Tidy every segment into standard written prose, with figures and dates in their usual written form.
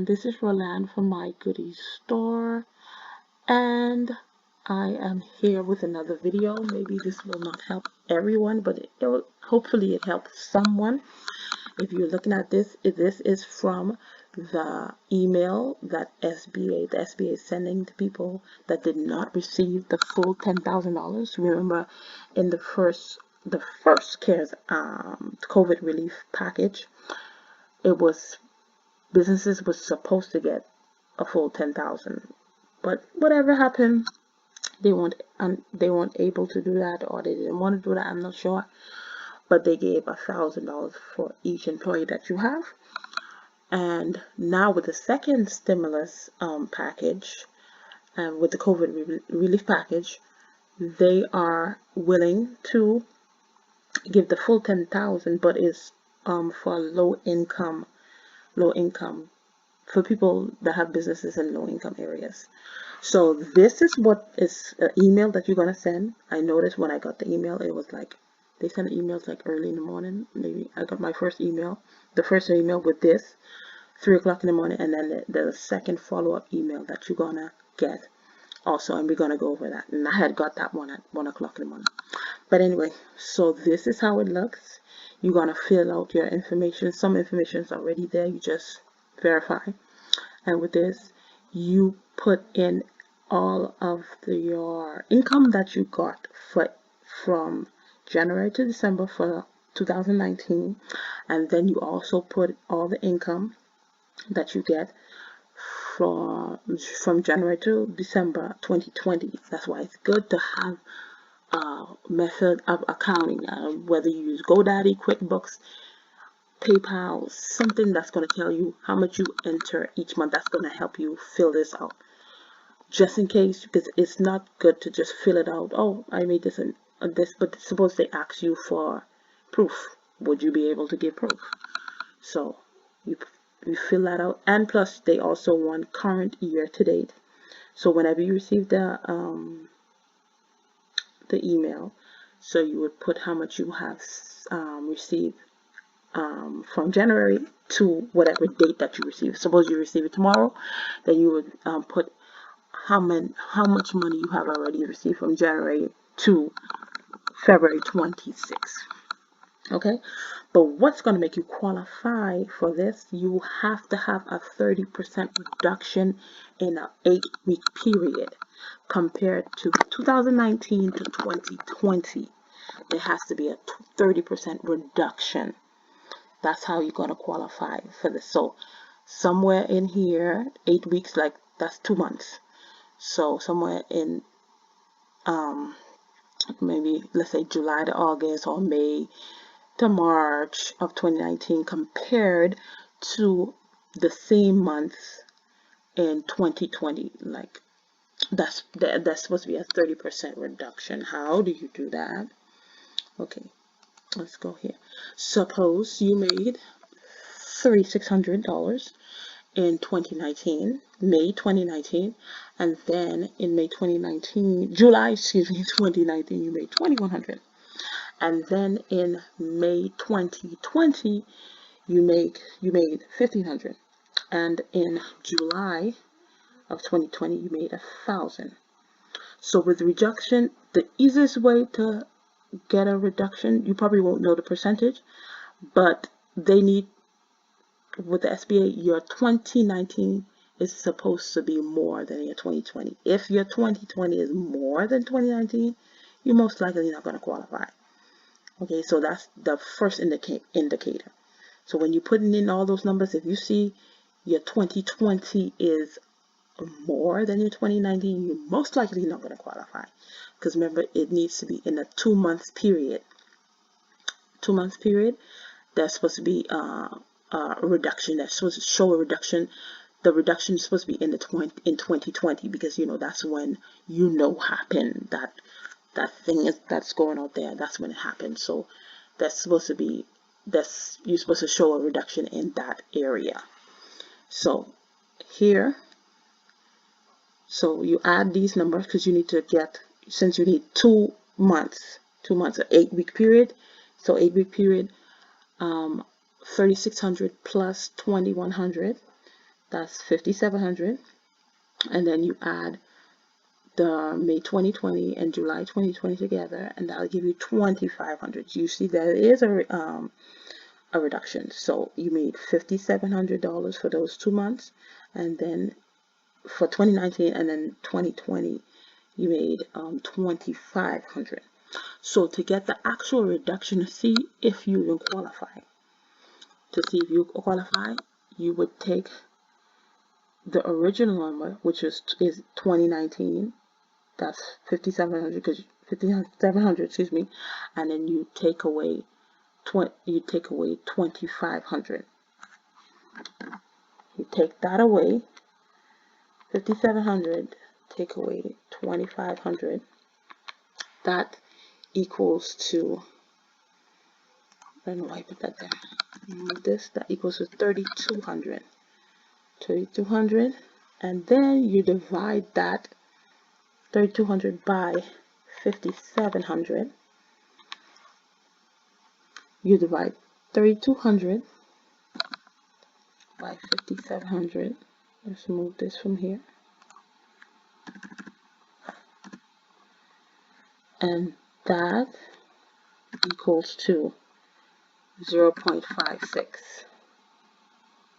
This is Roland from My Goodies Store, and I am here with another video. Maybe this will not help everyone, but hopefully it helps someone. If you're looking at this, this is from the email that the SBA is sending to people that did not receive the full $10,000. Remember, in the first CARES COVID relief package, it was businesses was supposed to get a full 10,000, but whatever happened, they weren't able to do that, or they didn't want to do that. I'm not sure, but they gave $1,000 for each employee that you have. And now with the second stimulus package, and with the COVID relief package, they are willing to give the full 10,000, but it's for low income, for people that have businesses in low income areas. So this is what is an email that you're gonna send. I noticed when I got the email, it was like they send emails like early in the morning. Maybe I got my first email, the first email with this 3 o'clock in the morning, and then the second follow-up email that you're gonna get also, and we're gonna go over that. And I had got that one at 1 o'clock in the morning. But anyway, so this is how it looks. You're gonna fill out your information. Some information is already there, you just verify. And with this, you put in all of your income that you got from January to December for 2019, and then you also put all the income that you get from January to December 2020. That's why it's good to have a method of accounting, whether you use GoDaddy, QuickBooks, PayPal, something that's going to tell you how much you enter each month. That's going to help you fill this out, just in case, because it's not good to just fill it out. Oh, I made this and this, but suppose they ask you for proof. Would you be able to give proof? So you fill that out, and plus they also want current year to date. So whenever you receive the email, so you would put how much you have received from January to whatever date that you receive. Suppose you receive it tomorrow, then you would put how much money you have already received from January to February 26th. Okay, but what's going to make you qualify for this? You have to have a 30% reduction in an 8-week period compared to 2019 to 2020. There has to be a 30% reduction. That's how you're going to qualify for this. So somewhere in here, 8 weeks, like that's 2 months. So somewhere in maybe let's say July to August, or May to March of 2019, compared to the same months in 2020. Like that's supposed to be a 30% reduction. How do you do that? Okay, let's go here. Suppose you made $3,600 in 2019, May 2019, and then in July 2019, you made $2,100, and then in May 2020, you made $1,500, and in July of 2020, you made $1,000. So with reduction, the easiest way to get a reduction, you probably won't know the percentage, but they need, with the SBA, your 2019 is supposed to be more than your 2020. If your 2020 is more than 2019, you're most likely not going to qualify. Okay, so that's the first indicator. So when you're putting in all those numbers, if you see your 2020 is more than your 2019, you're most likely not going to qualify. Because remember, it needs to be in a 2-month period. 2-month period, that's supposed to be a reduction. That's supposed to show a reduction. The reduction is supposed to be in 2020, because that's when happened that thing that's going out there. That's when it happened. So that's supposed to be you're supposed to show a reduction in that area. So here, so you add these numbers, because you need to get, since you need 2 months, an 8-week period. So 8-week period, 3,600 plus 2,100, that's 5,700, and then you add the May 2020 and July 2020 together, and that'll give you 2,500. You see there is a reduction. So you made $5,700 for those 2 months, and then for 2019, and then 2020 you made 2,500. So to get the actual reduction, to see if you even qualify, you would take the original number, which is 2019, that's 5,700, because 5,700, excuse me, and then you take away 2,500. You take that away, 5,700, take away 2,500. That equals to, I don't know why I put that there. Remove this. That equals to 3,200. 3,200, and then you divide that 3,200 by 5,700. You divide 3,200 by 5,700. Let's move this from here. And that equals to 0.56,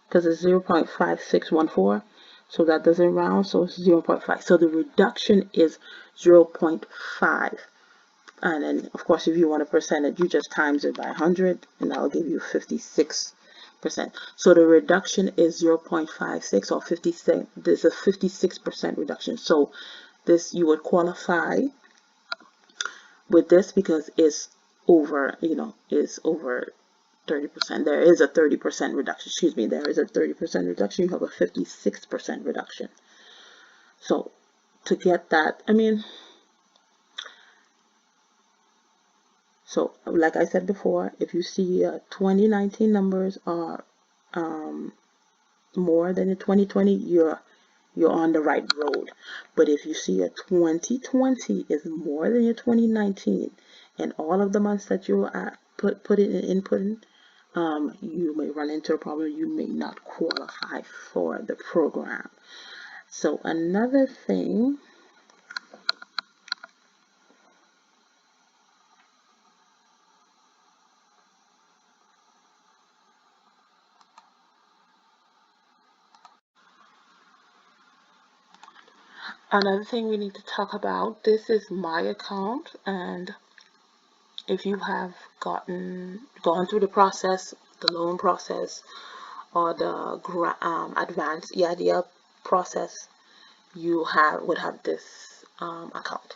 because it's 0.5614, so that doesn't round, so it's 0.5. So the reduction is 0.5. And then, of course, if you want a percentage, you just times it by 100, and that'll give you 56%. So the reduction is 0.56 or 56. There's a 56% reduction. So this, you would qualify with this because it's over, is over 30%. There is a 30% reduction. Excuse me. There is a 30% reduction. You have a 56% reduction. So to get that, so like I said before, if you see 2019 numbers are more than the 2020, you're on the right road. But if you see a 2020 is more than your 2019, and all of the months that you put in and input in, you may run into a problem. You may not qualify for the program. So another thing, we need to talk about, this is my account, and if you have gone through the process, the loan process, or the advanced EIDL process, you would have this account.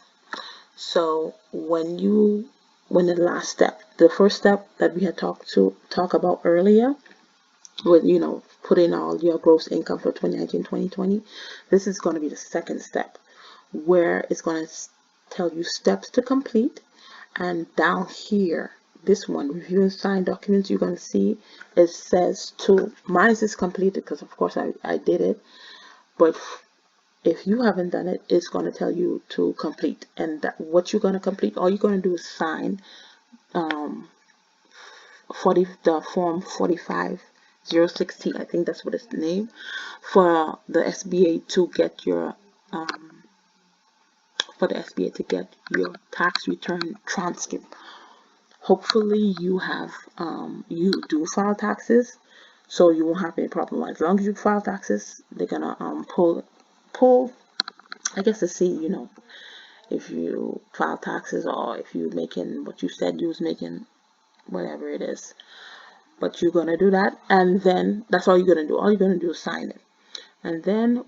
So when the last step, the first step that we had talk about earlier, with putting all your gross income for 2019, 2020, this is going to be the second step, where it's going to tell you steps to complete. And down here, this one, review and sign documents, you're going to see it says mine is completed because of course I did it, but if you haven't done it, it's going to tell you to complete. And what you're going to complete, all you're going to do is sign the form 45060, I think that's what it's named, for the SBA to get your tax return transcript. Hopefully you have you do file taxes, so you won't have any problem. As long as you file taxes, they're gonna pull I guess to see if you file taxes, or if you're making what you said you was making, whatever it is. But you're gonna do that, and then that's all you're gonna do. All you're gonna do is sign it. And then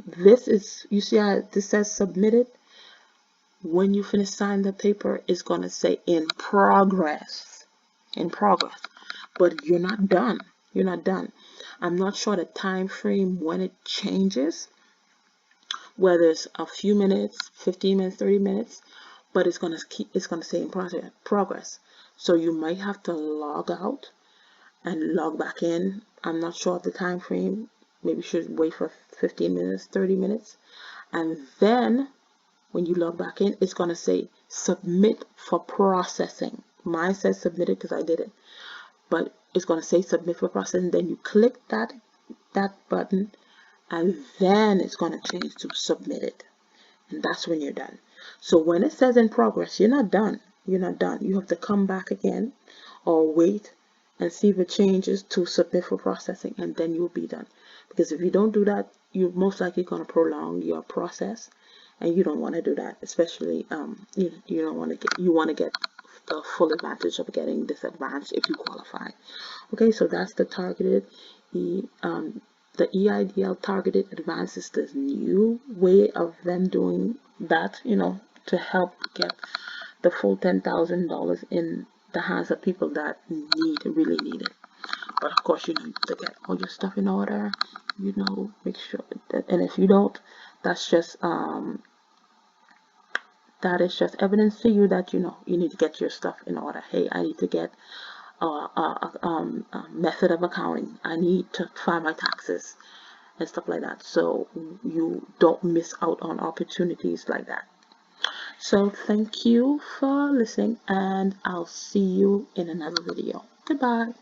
this is, you see how this says submitted? When you finish signing the paper, it's going to say in progress. But you're not done. I'm not sure the time frame when it changes, whether it's a few minutes, 15 minutes, 30 minutes, but it's going to say in progress. So you might have to log out and log back in. I'm not sure of the time frame. Maybe you should wait for 15 minutes, 30 minutes, and then when you log back in, it's going to say submit for processing. Mine says submitted because I did it, but it's going to say submit for processing. Then you click that button, and then it's going to change to submitted, and that's when you're done. So when it says in progress, you're not done. You're not done. You have to come back again or wait and see if it changes to submit for processing, and then you'll be done. Because if you don't do that, you're most likely going to prolong your process, and you don't want to do that. Especially you don't want to get, you want to get the full advantage of getting this advance if you qualify. Okay, so that's the targeted the EIDL Targeted Advance is the new way of them doing that, to help get the full $10,000 in the hands of people that really need it. But of course, you need to get all your stuff in order, make sure that, and if you don't, that's just that is just evidence to you that you need to get your stuff in order. Hey, I need to get a method of accounting. I need to file my taxes and stuff like that, so you don't miss out on opportunities like that. So thank you for listening, and I'll see you in another video. Goodbye.